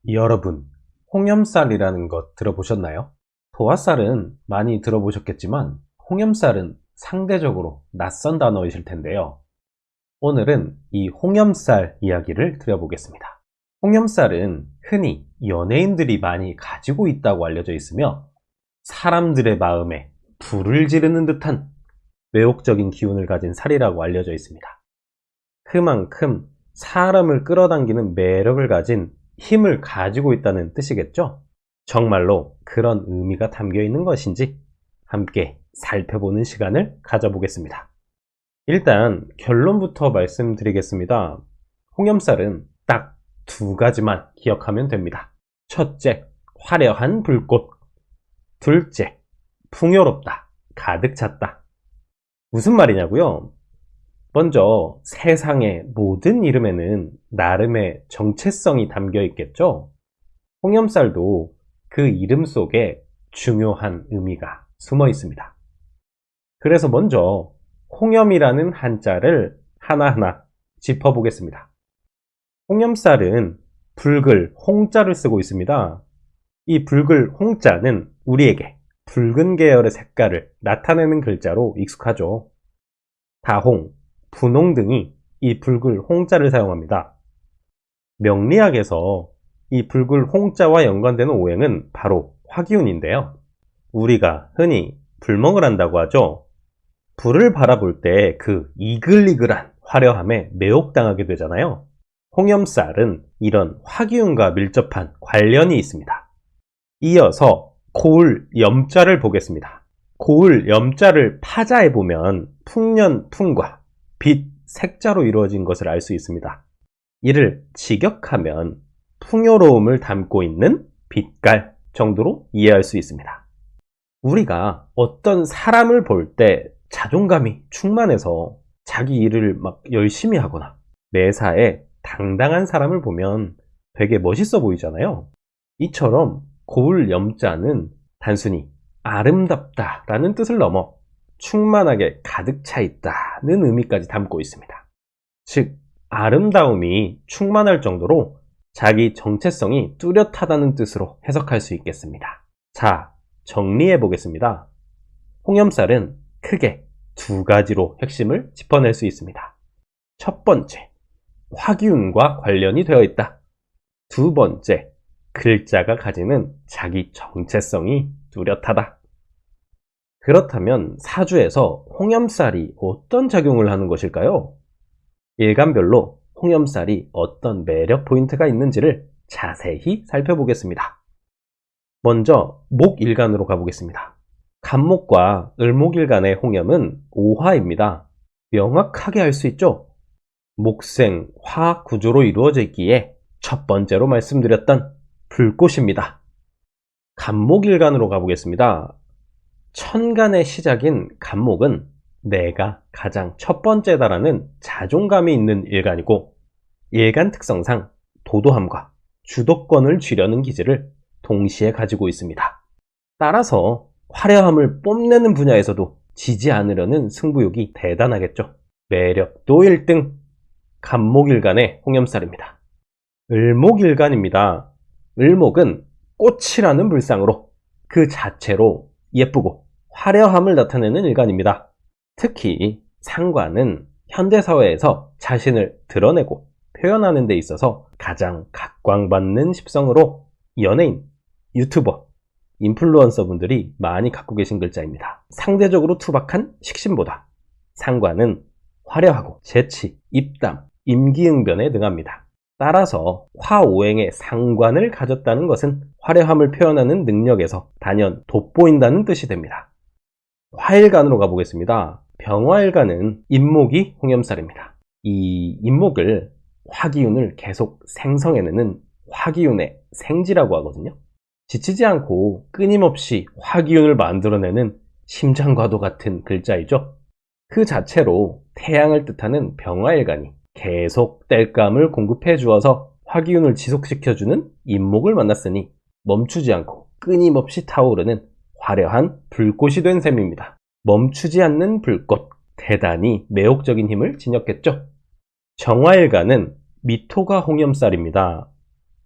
여러분, 홍염살이라는 것 들어보셨나요? 도화살은 많이 들어보셨겠지만 홍염살은 상대적으로 낯선 단어이실 텐데요. 오늘은 이 홍염살 이야기를 드려보겠습니다. 홍염살은 흔히 연예인들이 많이 가지고 있다고 알려져 있으며 사람들의 마음에 불을 지르는 듯한 매혹적인 기운을 가진 살이라고 알려져 있습니다. 그만큼 사람을 끌어당기는 매력을 가진 힘을 가지고 있다는 뜻이겠죠? 정말로 그런 의미가 담겨 있는 것인지 함께 살펴보는 시간을 가져보겠습니다. 일단 결론부터 말씀드리겠습니다. 홍염살은 딱 두 가지만 기억하면 됩니다. 첫째, 화려한 불꽃. 둘째, 풍요롭다, 가득 찼다. 무슨 말이냐고요? 먼저 세상의 모든 이름에는 나름의 정체성이 담겨 있겠죠? 홍염살도 그 이름 속에 중요한 의미가 숨어 있습니다. 그래서 먼저 홍염이라는 한자를 하나하나 짚어보겠습니다. 홍염살은 붉을 홍자를 쓰고 있습니다. 이 붉을 홍자는 우리에게 붉은 계열의 색깔을 나타내는 글자로 익숙하죠. 다홍, 분홍 등이 이 붉을 홍자를 사용합니다. 명리학에서 이 붉을 홍자와 연관되는 오행은 바로 화기운인데요. 우리가 흔히 불멍을 한다고 하죠. 불을 바라볼 때 그 이글이글한 화려함에 매혹당하게 되잖아요. 홍염살은 이런 화기운과 밀접한 관련이 있습니다. 이어서 고을 염자를 보겠습니다. 고을 염자를 파자해보면 풍년풍과 빛, 색자로 이루어진 것을 알 수 있습니다. 이를 직역하면 풍요로움을 담고 있는 빛깔 정도로 이해할 수 있습니다. 우리가 어떤 사람을 볼 때 자존감이 충만해서 자기 일을 막 열심히 하거나 매사에 당당한 사람을 보면 되게 멋있어 보이잖아요. 이처럼 고을 염자는 단순히 아름답다라는 뜻을 넘어 충만하게 가득 차 있다는 의미까지 담고 있습니다. 즉, 아름다움이 충만할 정도로 자기 정체성이 뚜렷하다는 뜻으로 해석할 수 있겠습니다. 자, 정리해 보겠습니다. 홍염살은 크게 두 가지로 핵심을 짚어낼 수 있습니다. 첫 번째, 화기운과 관련이 되어 있다. 두 번째, 글자가 가지는 자기 정체성이 뚜렷하다. 그렇다면 사주에서 홍염살이 어떤 작용을 하는 것일까요? 일간별로 홍염살이 어떤 매력 포인트가 있는지를 자세히 살펴보겠습니다. 먼저 목일간으로 가보겠습니다. 간목과 을목일간의 홍염은 오화입니다. 명확하게 알 수 있죠? 목생, 화 구조로 이루어져 있기에 첫 번째로 말씀드렸던 불꽃입니다. 간목일간으로 가보겠습니다. 천간의 시작인 간목은 내가 가장 첫 번째다라는 자존감이 있는 일간이고, 일간 특성상 도도함과 주도권을 쥐려는 기질을 동시에 가지고 있습니다. 따라서 화려함을 뽐내는 분야에서도 지지 않으려는 승부욕이 대단하겠죠. 매력도 1등, 간목일간의 홍염살입니다. 을목일간입니다. 을목은 꽃이라는 불상으로 그 자체로 예쁘고 화려함을 나타내는 일간입니다. 특히 상관은 현대사회에서 자신을 드러내고 표현하는 데 있어서 가장 각광받는 십성으로 연예인, 유튜버, 인플루언서 분들이 많이 갖고 계신 글자입니다. 상대적으로 투박한 식신보다 상관은 화려하고 재치, 입담, 임기응변에 능합니다. 따라서 화오행의 상관을 가졌다는 것은 화려함을 표현하는 능력에서 단연 돋보인다는 뜻이 됩니다. 화일간으로 가보겠습니다. 병화일간은 임목이 홍염살입니다. 이 임목을 화기운을 계속 생성해내는 화기운의 생지라고 하거든요. 지치지 않고 끊임없이 화기운을 만들어내는 심장과도 같은 글자이죠. 그 자체로 태양을 뜻하는 병화일간이 계속 땔감을 공급해 주어서 화기운을 지속시켜주는 임목을 만났으니 멈추지 않고 끊임없이 타오르는 화려한 불꽃이 된 셈입니다. 멈추지 않는 불꽃, 대단히 매혹적인 힘을 지녔겠죠. 정화일간은 미토가 홍염살입니다.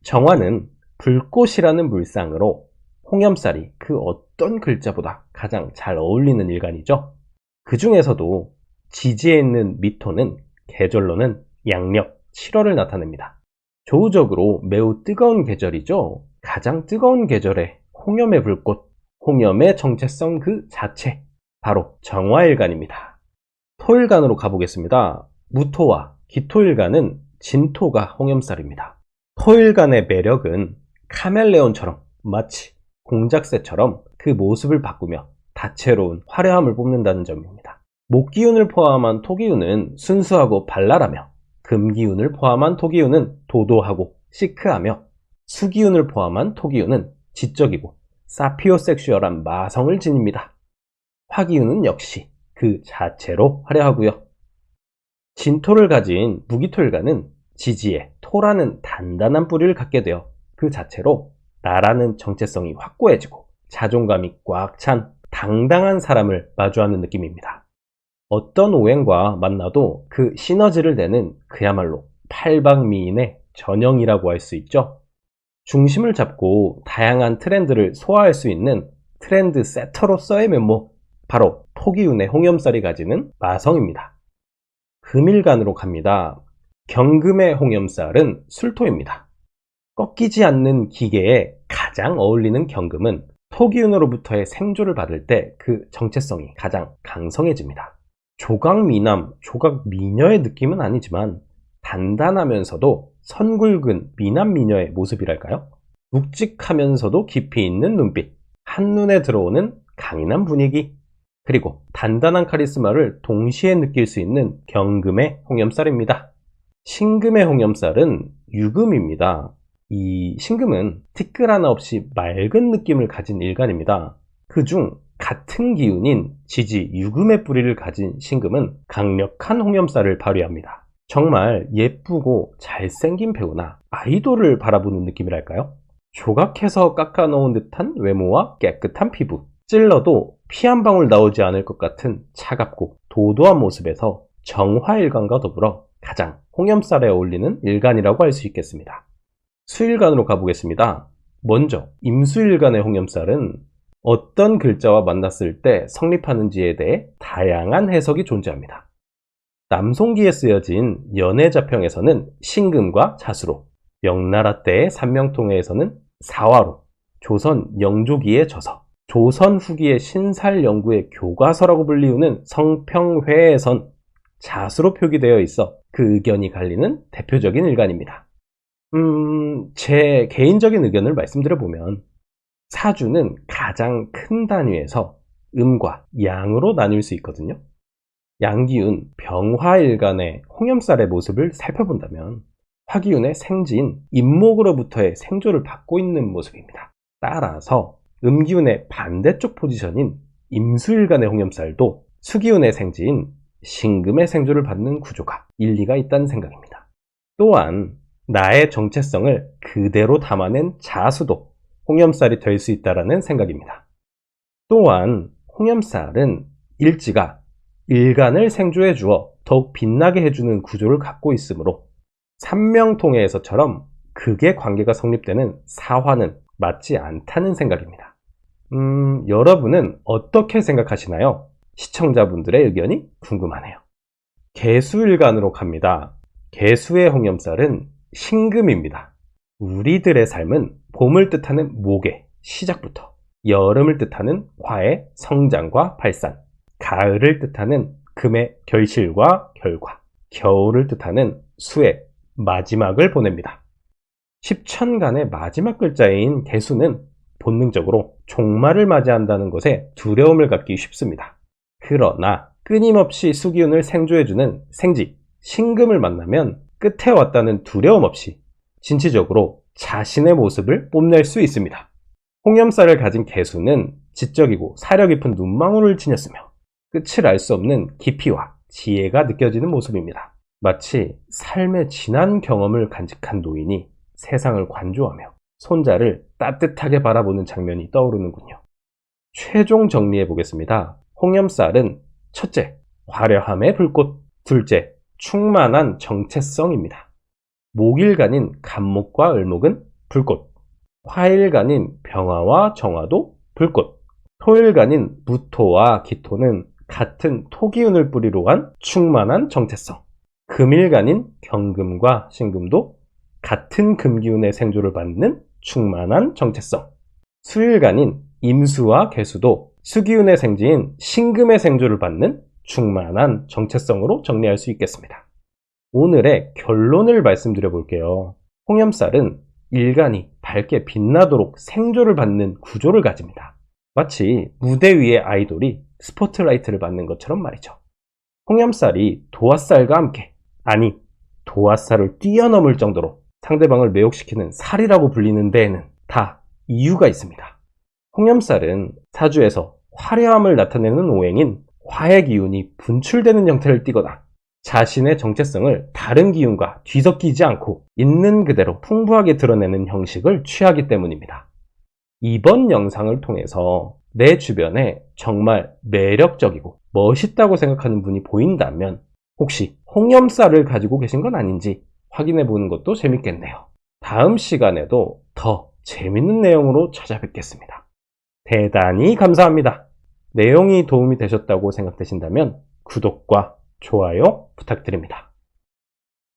정화는 불꽃이라는 물상으로 홍염살이 그 어떤 글자보다 가장 잘 어울리는 일간이죠. 그 중에서도 지지에 있는 미토는 계절로는 양력 7월을 나타냅니다. 조우적으로 매우 뜨거운 계절이죠. 가장 뜨거운 계절에 홍염의 불꽃, 홍염의 정체성 그 자체, 바로 정화일간입니다. 토일간으로 가보겠습니다. 무토와 기토일간은 진토가 홍염살입니다. 토일간의 매력은 카멜레온처럼 마치 공작새처럼 그 모습을 바꾸며 다채로운 화려함을 뽐낸다는 점입니다. 목기운을 포함한 토기운은 순수하고 발랄하며, 금기운을 포함한 토기운은 도도하고 시크하며, 수기운을 포함한 토기운은 지적이고 사피오섹슈얼한 마성을 지닙니다. 화기운은 역시 그 자체로 화려하고요. 진토를 가진 무기토일간은 지지에 토라는 단단한 뿌리를 갖게 되어 그 자체로 나라는 정체성이 확고해지고 자존감이 꽉 찬 당당한 사람을 마주하는 느낌입니다. 어떤 오행과 만나도 그 시너지를 내는 그야말로 팔방미인의 전형이라고 할 수 있죠. 중심을 잡고 다양한 트렌드를 소화할 수 있는 트렌드 세터로서의 면모, 바로 토기운의 홍염살이 가지는 마성입니다. 금일간으로 갑니다. 경금의 홍염살은 술토입니다. 꺾이지 않는 기계에 가장 어울리는 경금은 토기운으로부터의 생조를 받을 때 그 정체성이 가장 강성해집니다. 조각미남, 조각미녀의 느낌은 아니지만 단단하면서도 선굵은 미남미녀의 모습이랄까요? 묵직하면서도 깊이 있는 눈빛, 한눈에 들어오는 강인한 분위기, 그리고 단단한 카리스마를 동시에 느낄 수 있는 경금의 홍염살입니다. 신금의 홍염살은 유금입니다. 이 신금은 티끌 하나 없이 맑은 느낌을 가진 일간입니다. 그중 같은 기운인 지지 유금의 뿌리를 가진 신금은 강력한 홍염살을 발휘합니다. 정말 예쁘고 잘생긴 배우나 아이돌을 바라보는 느낌이랄까요? 조각해서 깎아놓은 듯한 외모와 깨끗한 피부, 찔러도 피 한 방울 나오지 않을 것 같은 차갑고 도도한 모습에서 정화일간과 더불어 가장 홍염살에 어울리는 일간이라고 할 수 있겠습니다. 수일간으로 가보겠습니다. 먼저 임수일간의 홍염살은 어떤 글자와 만났을 때 성립하는지에 대해 다양한 해석이 존재합니다. 남송기에 쓰여진 연해자평에서는 신금과 자수로, 명나라 때의 산명통해에서는 사화로, 조선 영조기의 저서, 조선 후기의 신살연구의 교과서라고 불리우는 성평회에선 자수로 표기되어 있어 그 의견이 갈리는 대표적인 일간입니다. 제 개인적인 의견을 말씀드려보면 사주는 가장 큰 단위에서 음과 양으로 나뉠 수 있거든요. 양기운, 병화일간의 홍염살의 모습을 살펴본다면 화기운의 생지인 임목으로부터의 생조를 받고 있는 모습입니다. 따라서 음기운의 반대쪽 포지션인 임수일간의 홍염살도 수기운의 생지인 신금의 생조를 받는 구조가 일리가 있다는 생각입니다. 또한 나의 정체성을 그대로 담아낸 자수도 홍염살이 될 수 있다는 생각입니다. 또한 홍염살은 일지가 일간을 생조해 주어 더욱 빛나게 해주는 구조를 갖고 있으므로 산명통해에서처럼 극의 관계가 성립되는 사화는 맞지 않다는 생각입니다. 여러분은 어떻게 생각하시나요? 시청자분들의 의견이 궁금하네요. 개수일간으로 갑니다. 개수의 홍염살은 신금입니다. 우리들의 삶은 봄을 뜻하는 목의 시작부터, 여름을 뜻하는 화의 성장과 발산, 가을을 뜻하는 금의 결실과 결과, 겨울을 뜻하는 수의 마지막을 보냅니다. 십천간의 마지막 글자인 개수는 본능적으로 종말을 맞이한다는 것에 두려움을 갖기 쉽습니다. 그러나 끊임없이 수기운을 생조해주는 생지, 신금을 만나면 끝에 왔다는 두려움 없이 진취적으로 자신의 모습을 뽐낼 수 있습니다. 홍염살을 가진 개수는 지적이고 사려 깊은 눈망울을 지녔으며 끝을 알 수 없는 깊이와 지혜가 느껴지는 모습입니다. 마치 삶의 지난 경험을 간직한 노인이 세상을 관조하며 손자를 따뜻하게 바라보는 장면이 떠오르는군요. 최종 정리해 보겠습니다. 홍염살은 첫째, 화려함의 불꽃, 둘째, 충만한 정체성입니다. 목일간인 간목과 을목은 불꽃, 화일간인 병화와 정화도 불꽃, 토일간인 무토와 기토는 같은 토기운을 뿌리로 간 충만한 정체성, 금일간인 경금과 신금도 같은 금기운의 생조를 받는 충만한 정체성, 수일간인 임수와 개수도 수기운의 생지인 신금의 생조를 받는 충만한 정체성으로 정리할 수 있겠습니다. 오늘의 결론을 말씀드려 볼게요. 홍염살은 일간이 밝게 빛나도록 생조를 받는 구조를 가집니다. 마치 무대 위의 아이돌이 스포트라이트를 받는 것처럼 말이죠. 홍염살이 도화살과 함께, 아니 도화살을 뛰어넘을 정도로 상대방을 매혹시키는 살이라고 불리는 데에는 다 이유가 있습니다. 홍염살은 사주에서 화려함을 나타내는 오행인 화의 기운이 분출되는 형태를 띠거나 자신의 정체성을 다른 기운과 뒤섞이지 않고 있는 그대로 풍부하게 드러내는 형식을 취하기 때문입니다. 이번 영상을 통해서 내 주변에 정말 매력적이고 멋있다고 생각하는 분이 보인다면 혹시 홍염살을 가지고 계신 건 아닌지 확인해 보는 것도 재밌겠네요. 다음 시간에도 더 재밌는 내용으로 찾아뵙겠습니다. 대단히 감사합니다. 내용이 도움이 되셨다고 생각되신다면 구독과 좋아요 부탁드립니다.